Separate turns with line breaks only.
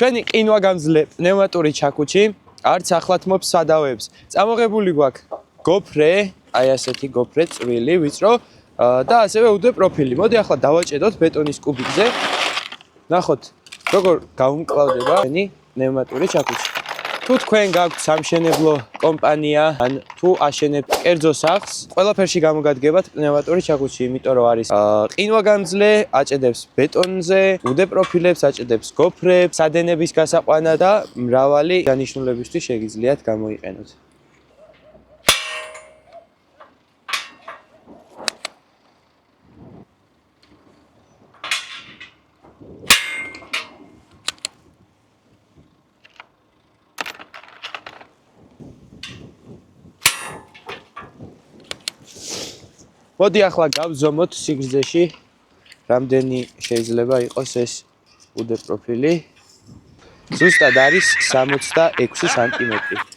ჩვენი ყინვაგამძლე პნევმატური ჩაქუჩი არც ახლად მოps სადავებს. წამოღებული გვაქვს გოფრე, აი ასეთი გოფრე წვრილი, ვიწრო და ასევე უდე პროფილი. მოდი ახლა დავაჭედოთ ბეტონის კუბიკზე. ნახოთ, როგორ გაუმკლავდება ჩვენი პნევმატური ჩაქუჩი. თუ თქვენ გაქვთ სამშენებლო კომპანია, ან თუ აშენებთ კერძო სახლს, ყველაფერში გამოგადგებათ პნევმატური ჩაქუჩი, იმიტომ რომ არის ყინვაგამძლე, აჭედებს ბეტონზე, უდე პროფილებს, აჭედებს გოფრებს, სადენების გასაყვანა და მრავალი დანიშნულებისთვის შეგიძლიათ გამოიყენოთ. მოდი ახლა გავზომოთ სიგრძეში რამდენი შეიძლება იყოს ეს უდე პროფილი. ზუსტად არის 66 სანტიმეტრი.